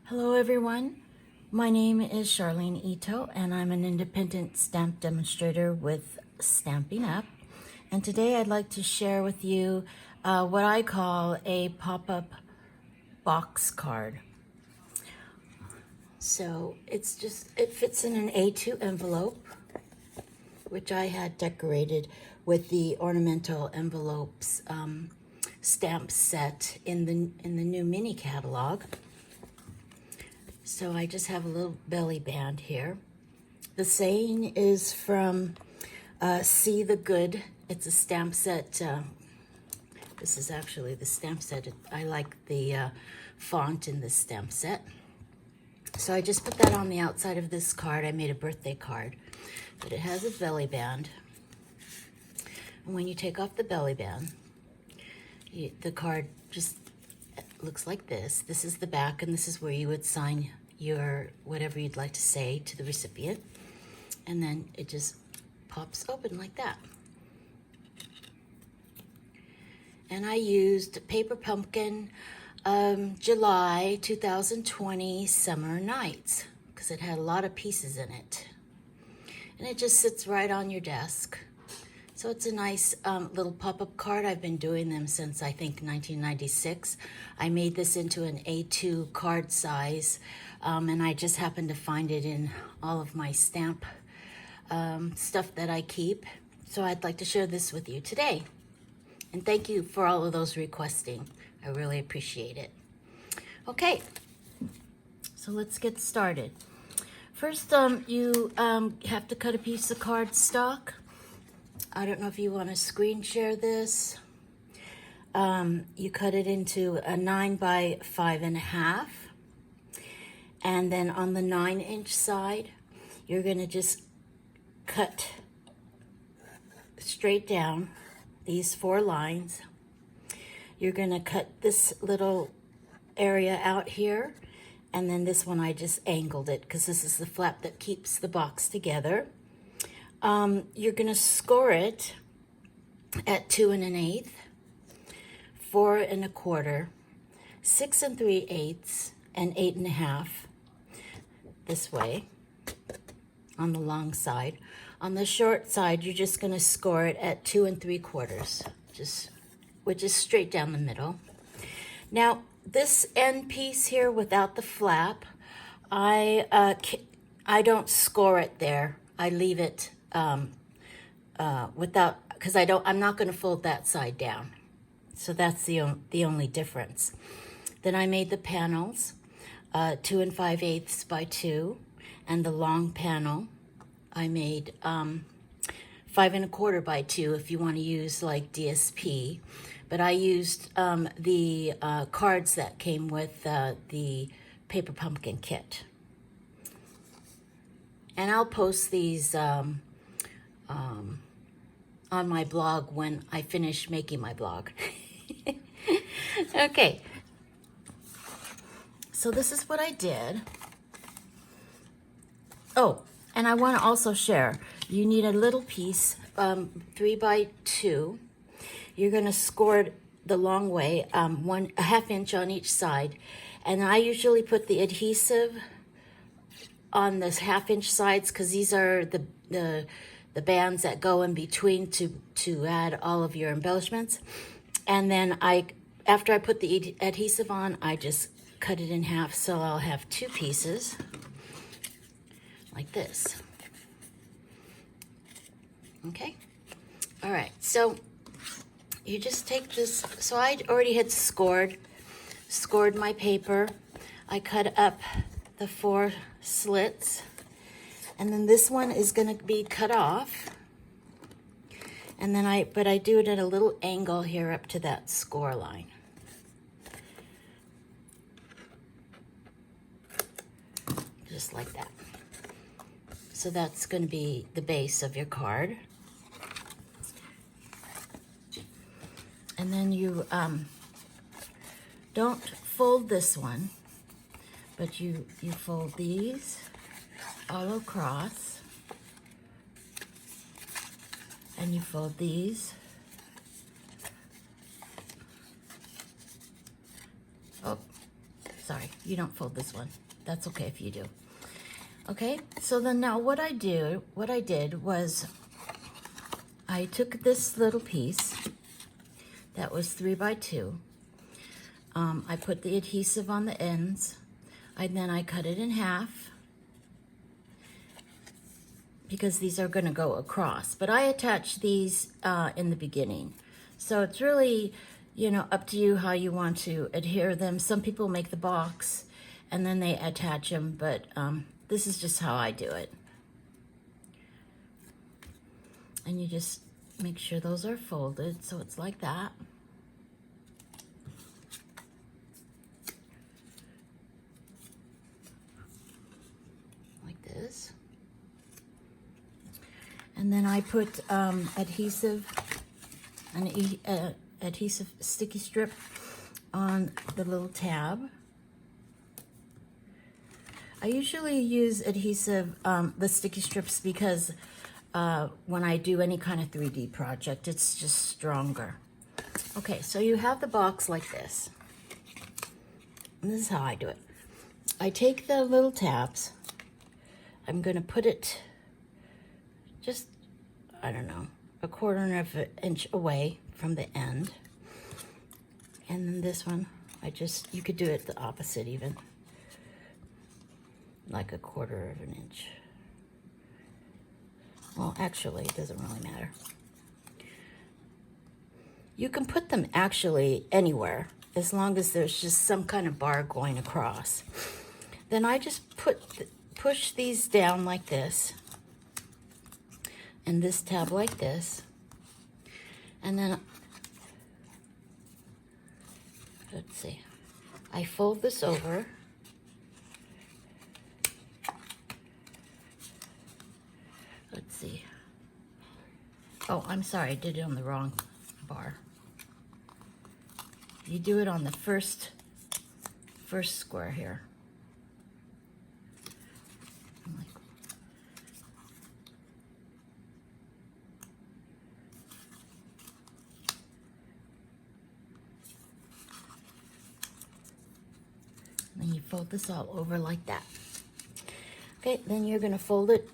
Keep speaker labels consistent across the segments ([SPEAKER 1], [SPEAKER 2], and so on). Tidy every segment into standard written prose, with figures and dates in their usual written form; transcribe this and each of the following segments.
[SPEAKER 1] Hello everyone, my name is Sharleen Ito and I'm an independent stamp demonstrator with Stampin' Up! And today I'd like to share with you what I call a pop-up box card. So it fits in an A2 envelope, which I had decorated with the ornamental envelopes stamp set in the new mini catalog. So I just have a little belly band here. The saying is from See the Good. It's a stamp set. This is actually the stamp set. I like the font in this stamp set. So I just put that on the outside of this card. I made a birthday card, but it has a belly band. And when you take off the belly band, the card just looks like this. This is the back, and this is where you would sign your whatever you'd like to say to the recipient. And then it just pops open like that. And I used Paper Pumpkin July 2020 Summer Nights because it had a lot of pieces in it. And it just sits right on your desk. So it's a nice little pop-up card. I've been doing them since I think 1996. I made this into an A2 card size, and I just happened to find it in all of my stamp stuff that I keep. So I'd like to share this with you today. And thank you for all of those requesting. I really appreciate it. Okay, so let's get started. First, you have to cut a piece of cardstock. I don't know if you want to screen share this. You cut it into a 9 by 5.5. And then on the 9-inch side, you're going to just cut straight down these 4 lines. You're going to cut this little area out here. And then this one, I just angled it because this is the flap that keeps the box together. You're going to score it at 2 1/8, 4 1/4, 6 3/8, and 8 1/2 this way on the long side. On the short side, you're just going to score it at 2 3/4, which is straight down the middle. Now, this end piece here without the flap, I don't score it there. I leave it without, because I'm not going to fold that side down. So that's the only difference. Then I made the panels 2 5/8 by 2, and the long panel I made 5 1/4 by 2 if you want to use like DSP. But I used the cards that came with the Paper Pumpkin kit. And I'll post these on my blog when I finish making my blog. Okay, so this is what I did. Oh, and I want to also share, you need a little piece, 3 by 2. You're going to score it the long way, a 1/2 inch on each side. And I usually put the adhesive on this 1/2 inch sides because these are the bands that go in between to add all of your embellishments. And then after I put the adhesive on, I just cut it in half, so I'll have 2 pieces like this. Okay, all right, so you just take this. So I already had scored my paper. I cut up the 4 slits, and then this one is going to be cut off. And then I do it at a little angle here up to that score line. Just like that. So that's going to be the base of your card. And then you don't fold this one, but you fold these all across, and you fold these sorry, you don't fold this one. That's okay if you do. Okay, so then now what I did was I took this little piece that was 3 by 2. I put the adhesive on the ends, and then I cut it in half because these are going to go across. But I attach these in the beginning. So it's really, you know, up to you how you want to adhere them. Some people make the box and then they attach them, but this is just how I do it. And you just make sure those are folded, so it's like that. Like this. And then I put adhesive sticky strip on the little tab. I usually use adhesive, the sticky strips, because when I do any kind of 3D project, it's just stronger. Okay, so you have the box like this. And this is how I do it. I take the little tabs. I'm going to put it just, I don't know, a quarter of an inch away from the end. And then this one, you could do it the opposite even. Like a quarter of an inch. Well, actually, it doesn't really matter. You can put them actually anywhere, as long as there's just some kind of bar going across. Then I just push these down like this, and this tab like this, and then, let's see, I fold this over. Let's see. Oh, I'm sorry, I did it on the wrong bar. You do it on the first square here. And then you fold this all over like that. Okay, then you're gonna fold it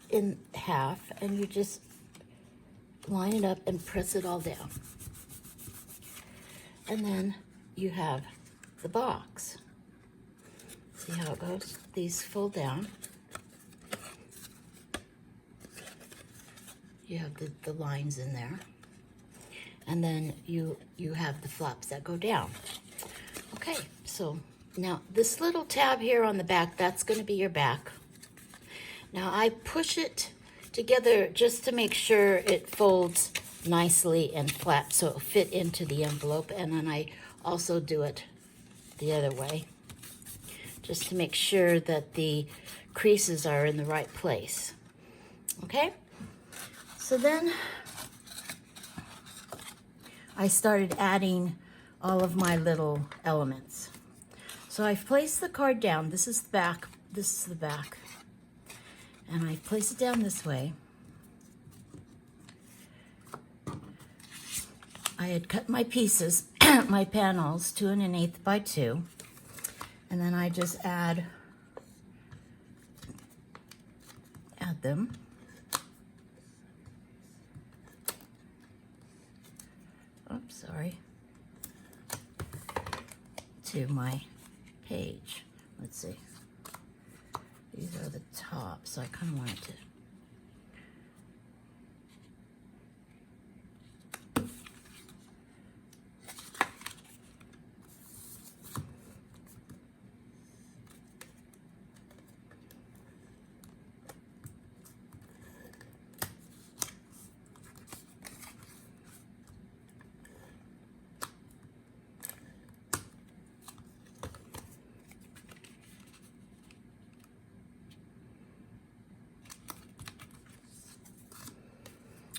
[SPEAKER 1] in half, and you just line it up and press it all down. And then you have the box. See how it goes? These fold down. You have the lines in there. And then you have the flaps that go down. Okay, so now this little tab here on the back, that's going to be your back. Now I push it together just to make sure it folds nicely and flat so it'll fit into the envelope, and then I also do it the other way just to make sure that the creases are in the right place. Okay, so then I started adding all of my little elements. So I've placed the card down. This is the back, this is the back. And I place it down this way. I had cut my pieces, my panels, 2 1/8 by 2. And then I just add them. Oops, sorry. To my page. Let's see. These are the top, so I kind of want it to.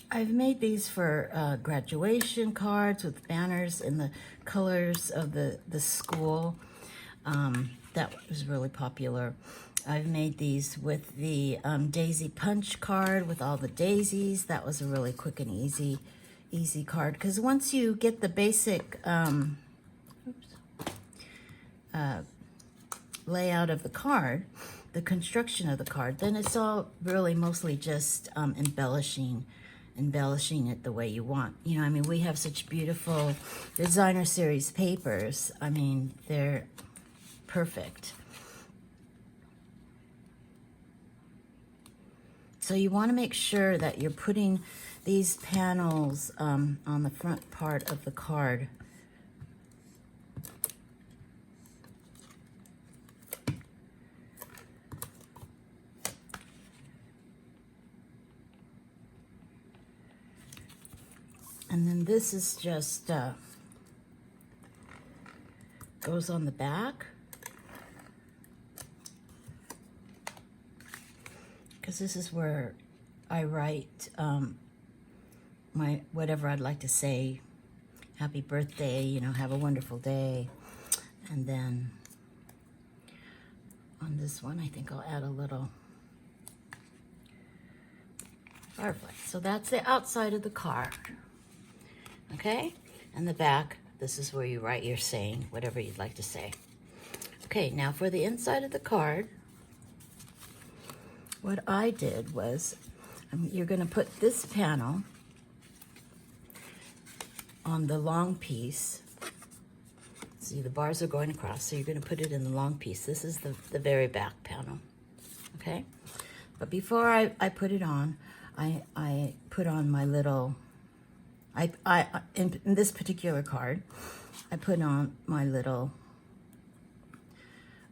[SPEAKER 1] I've made these for graduation cards with banners in the colors of the school. That was really popular. I've made these with the daisy punch card with all the daisies. That was a really quick and easy card, because once you get the basic layout of the card, the construction of the card, then it's all really mostly just embellishing it the way you want. You know, I mean, we have such beautiful designer series papers. I mean, they're perfect. So you want to make sure that you're putting these panels on the front part of the card. And then this is just goes on the back, because this is where I write my whatever I'd like to say. Happy birthday, you know, have a wonderful day. And then on this one, I think I'll add a little firefly. So that's the outside of the card. Okay? And the back, this is where you write your saying, whatever you'd like to say. Okay, now for the inside of the card, what I did was, you're going to put this panel on the long piece. See, the bars are going across, so you're going to put it in the long piece. This is the very back panel, okay? But before I put it on, I put on my little, in this particular card, I put on my little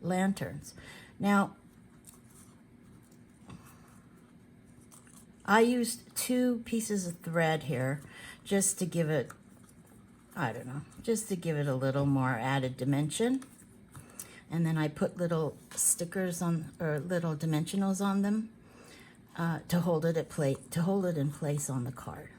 [SPEAKER 1] lanterns. Now, I used 2 pieces of thread here just to give it, I don't know, just to give it a little more added dimension. And then I put little stickers on, or little dimensionals on them to hold it in place on the card.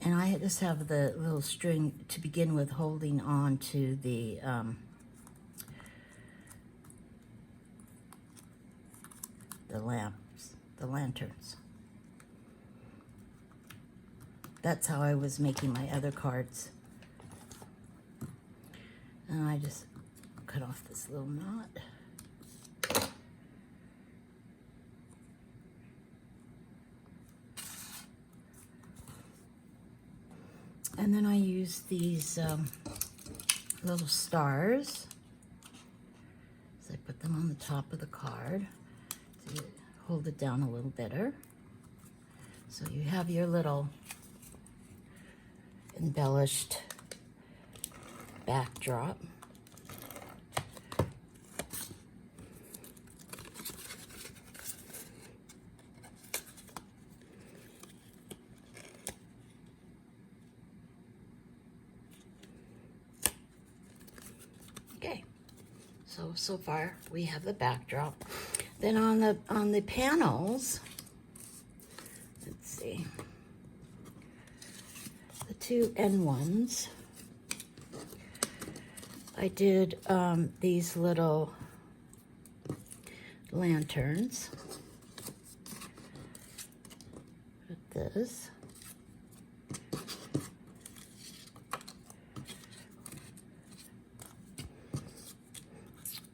[SPEAKER 1] And I just have the little string to begin with holding on to the lamps, the lanterns. That's how I was making my other cards. And I just cut off this little knot. And then I use these little stars. So I put them on the top of the card to hold it down a little better. So you have your little embellished backdrop. Okay, so far we have the backdrop. Then on the panels, let's see, the 2 end ones, I did these little lanterns with this.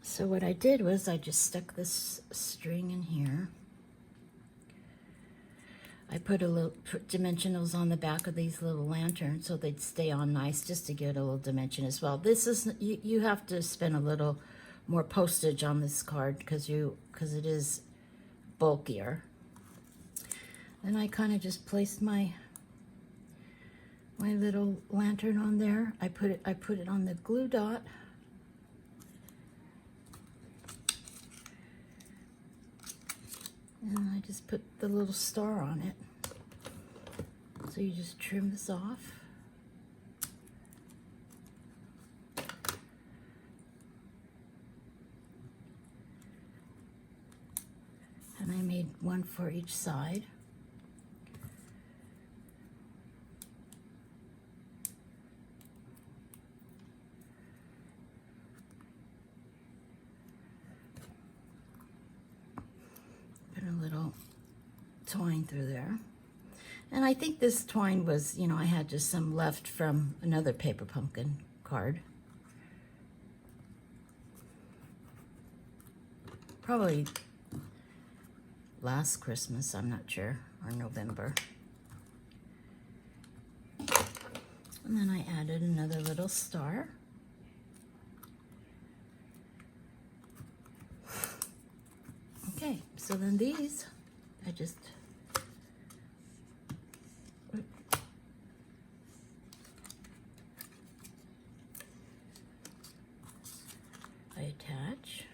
[SPEAKER 1] So what I did was I just stuck this string in here. I put dimensionals on the back of these little lanterns so they'd stay on nice, just to get a little dimension as well. This is, you have to spend a little more postage on this card because it is bulkier. Then I kind of just placed my little lantern on there. I put it on the glue dot. And I just put the little star on it. So you just trim this off. And I made one for each side. twine through there. And I think this twine was, you know, I had just some left from another paper pumpkin card. Probably last Christmas, I'm not sure, or November. And then I added another little star. Okay, so then these, I just attach.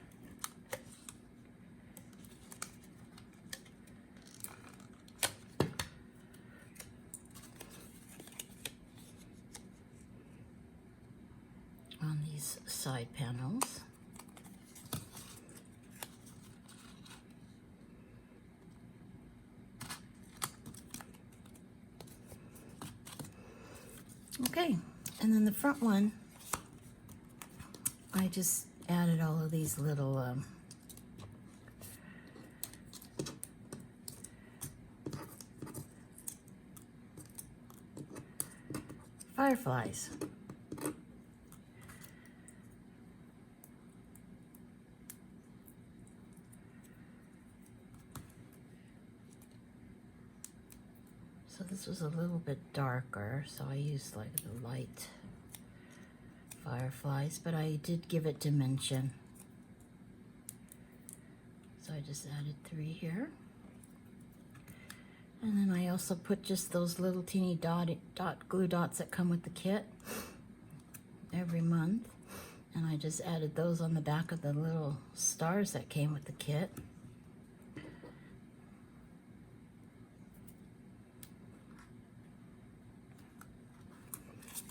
[SPEAKER 1] On these side panels. Okay, and then the front one, I just added all of these little fireflies. So this was a little bit darker, so I used like the light fireflies, but I did give it dimension. So I just added 3 here. And then I also put just those little teeny glue dots that come with the kit every month. And I just added those on the back of the little stars that came with the kit.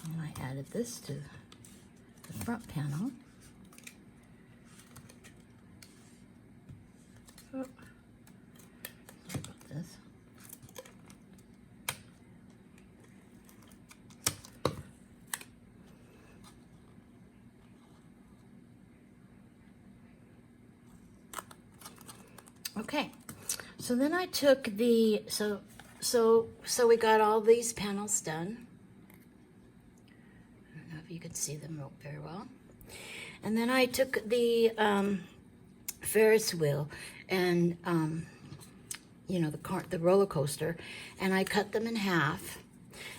[SPEAKER 1] And I added this to the front panel. Oh, sorry about this. Okay, so then I took the, so we got all these panels done. I don't know if you can see them very well. And then I took the Ferris wheel and, you know, the roller coaster, and I cut them in half.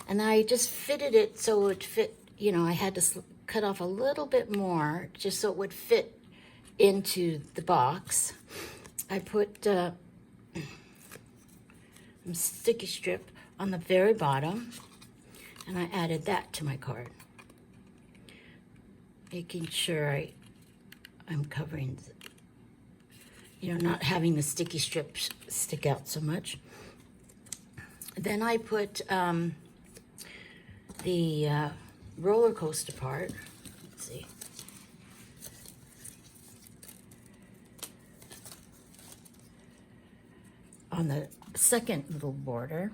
[SPEAKER 1] And I just fitted it so it would fit, you know, I had to cut off a little bit more just so it would fit into the box. I put some sticky strip on the very bottom, and I added that to my card, making sure I'm covering, you know, not having the sticky strips stick out so much. Then I put the roller coaster part. Let's see. On the second little border.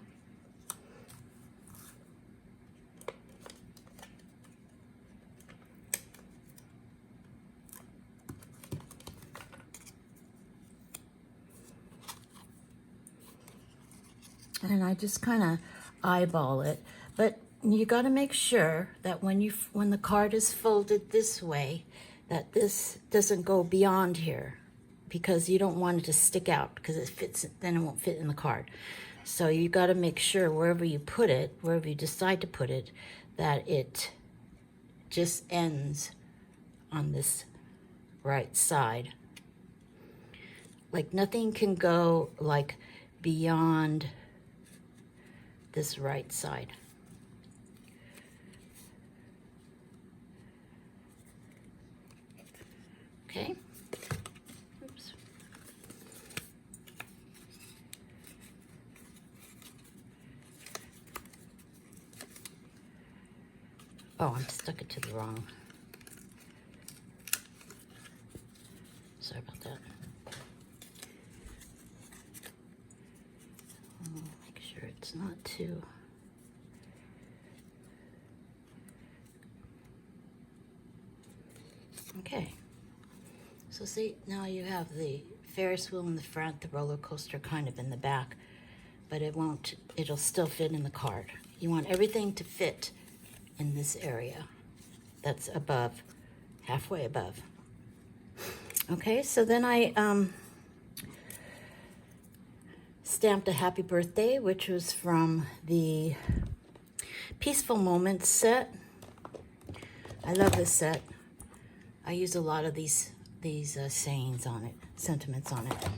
[SPEAKER 1] And I just kind of eyeball it, but you got to make sure that when the card is folded this way, that this doesn't go beyond here, because you don't want it to stick out, because it fits, then it won't fit in the card. So you got to make sure wherever you put it, wherever you decide to put it, that it just ends on this right side. Like nothing can go like beyond this right side. Okay. Oops. Oh, I stuck it to the wrong. Sorry about that. Make sure it's not too. Okay. So see, now you have the Ferris wheel in the front, the roller coaster kind of in the back. but it won't, it'll still fit in the card. You want everything to fit in this area that's above, halfway above. Okay, so then I stamped a happy birthday, which was from the Peaceful Moments set. I love this set. I use a lot of these sayings on it, sentiments on it.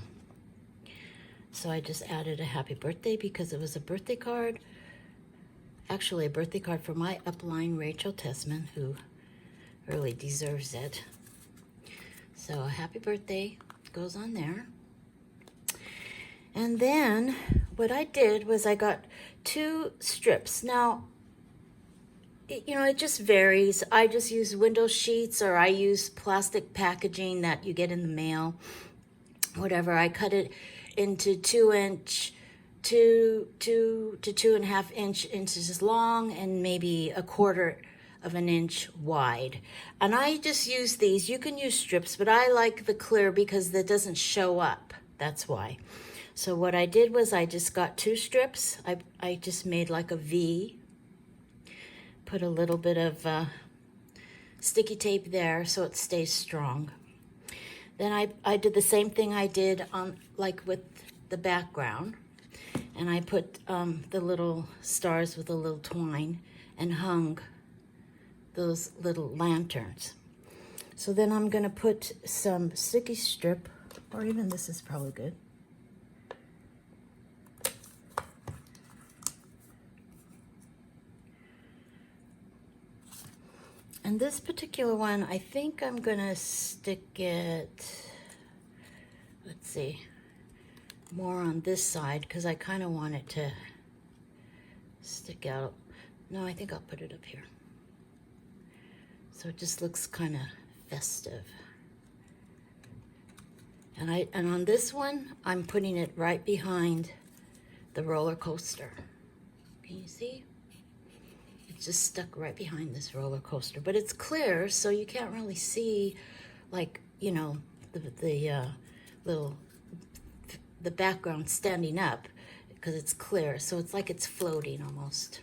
[SPEAKER 1] So I just added a happy birthday because it was a birthday card. Actually, a birthday card for my upline, Rachel Tessman, who really deserves it. So a happy birthday goes on there. And then what I did was I got 2 strips. Now, it just varies. I just use window sheets, or I use plastic packaging that you get in the mail, whatever. I cut it into 2-inch, 2 to 2.5 inches long, and maybe 1/4 of an inch wide. And I just use these. You can use strips, but I like the clear because that doesn't show up. That's why. So what I did was I just got 2 strips. I just made like a V. Put a little bit of sticky tape there so it stays strong. Then I did the same thing I did on with the background, and I put the little stars with a little twine and hung those little lanterns. So then I'm gonna put some sticky strip, or even this is probably good. And this particular one, I think I'm gonna stick it, let's see, more on this side because I kind of want it to stick out. No, I think I'll put it up here. So it just looks kind of festive. And on this one, I'm putting it right behind the roller coaster. Can you see? It's just stuck right behind this roller coaster, but it's clear, so you can't really see, the background standing up because it's clear. So it's like it's floating almost.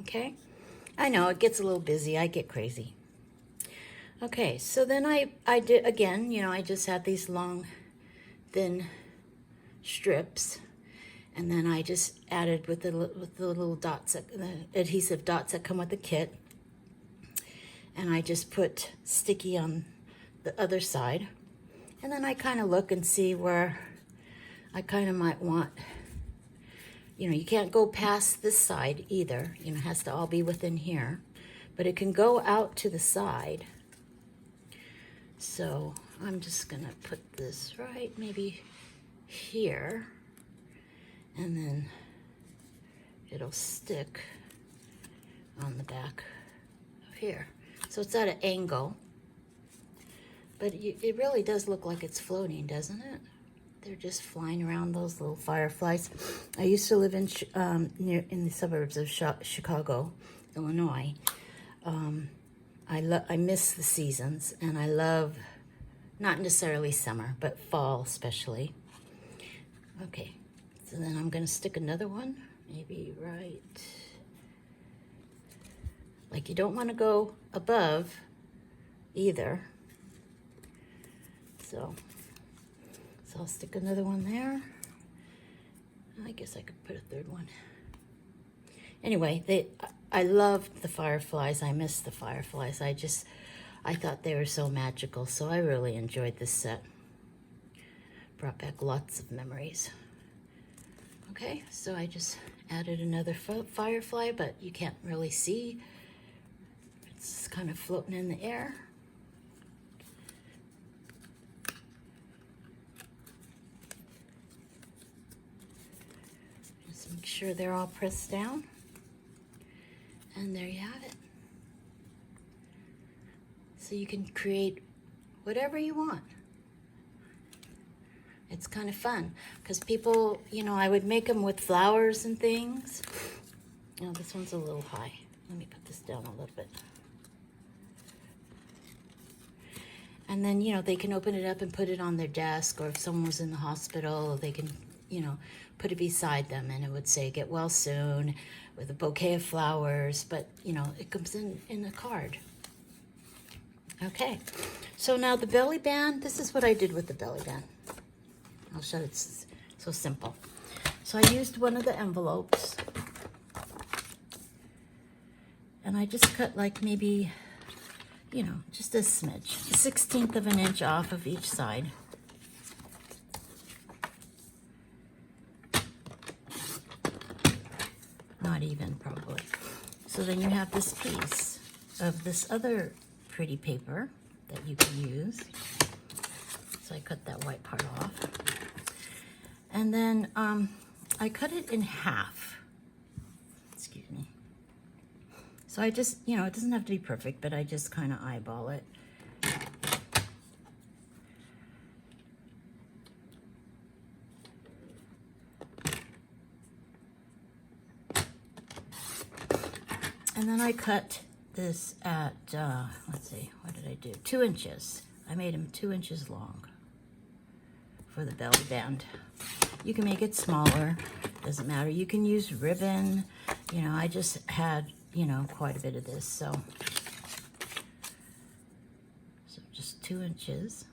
[SPEAKER 1] Okay, I know it gets a little busy. I get crazy. Okay, so then I did again. I just had these long, thin strips. And then I just added with the little dots, the adhesive dots that come with the kit. And I just put sticky on the other side. And then I kind of look and see where I kind of might want, you can't go past this side either. It has to all be within here. But it can go out to the side. So I'm just gonna put this right maybe here. And then it'll stick on the back of here. So it's at an angle, but it really does look like it's floating, doesn't it? They're just flying around, those little fireflies. I used to live in the suburbs of Chicago, Illinois. I miss the seasons, and I love, not necessarily summer, but fall especially. Okay. So then I'm gonna stick another one, maybe right, you don't wanna go above either. So I'll stick another one there. I guess I could put a third one. Anyway, I loved the fireflies. I miss the fireflies. I thought they were so magical, so I really enjoyed this set. Brought back lots of memories. Okay, so I just added another firefly, but you can't really see. It's kind of floating in the air. Just make sure they're all pressed down. And there you have it. So you can create whatever you want. It's kind of fun because people, I would make them with flowers and things. Oh, this one's a little high. Let me put this down a little bit. And then, they can open it up and put it on their desk, or if someone was in the hospital, they can you know, put it beside them, and it would say, "Get well soon," with a bouquet of flowers, but, you know, it comes in a card. Okay, so now the belly band, this is what I did with the belly band. I'll show you, it's so simple. So I used one of the envelopes, and I just cut like maybe, you know, just a smidge, a 1/16 of an inch off of each side. Not even, probably. So then you have this piece of this other pretty paper that you can use. So I cut that white part off. And then I cut it in half. Excuse me. So I just, you know, it doesn't have to be perfect, but I just kind of eyeball it. And then I cut this at, let's see, what did I do? 2 inches. I made them 2 inches long for the belly band. You can make it smaller, doesn't matter. You can use ribbon. You know, I just had, you know, quite a bit of this, so just 2 inches.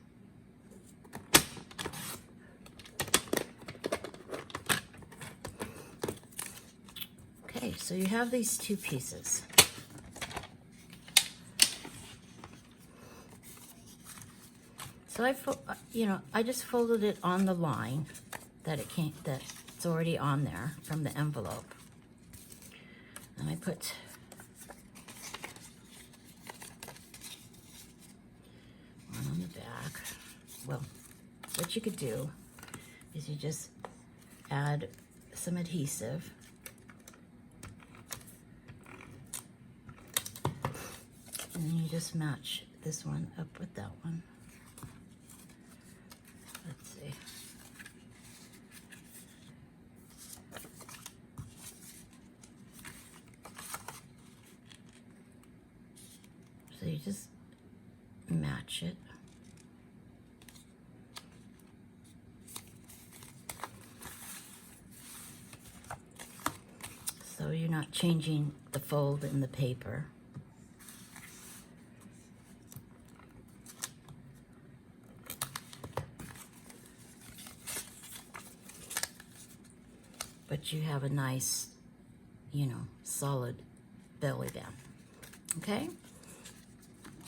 [SPEAKER 1] Okay, so you have these two pieces. So I just folded it on the line that's already on there from the envelope. And I put one on the back. Well, what you could do is you just add some adhesive. And then you just match this one up with that one. Let's see. So you just match it. So you're not changing the fold in the paper. But you have a nice, you know, solid belly band. Okay?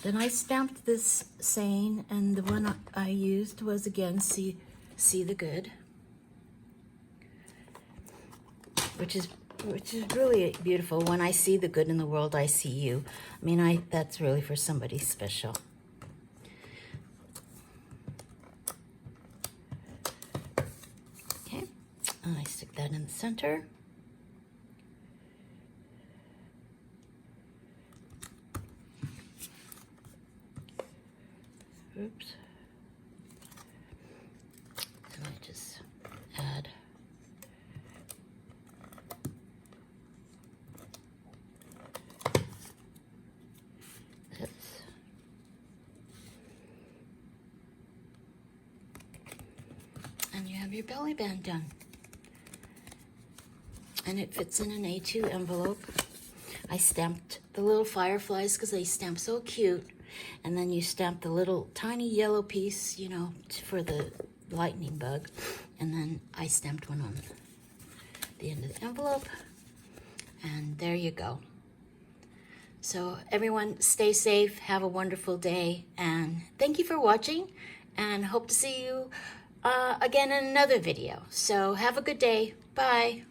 [SPEAKER 1] Then I stamped this saying, and the one I used was, again, see the good, which is really beautiful. When I see the good in the world, I see you. I mean, that's really for somebody special. Okay, and I stick that in the center. Oops. And I just add this. And you have your belly band done. And it fits in an A2 envelope. I stamped the little fireflies because they stamp so cute. And then you stamp the little tiny yellow piece, you know, for the lightning bug. And then I stamped one on the end of the envelope. And there you go. So everyone, stay safe, have a wonderful day, and thank you for watching, and hope to see you again in another video. So have a good day. Bye.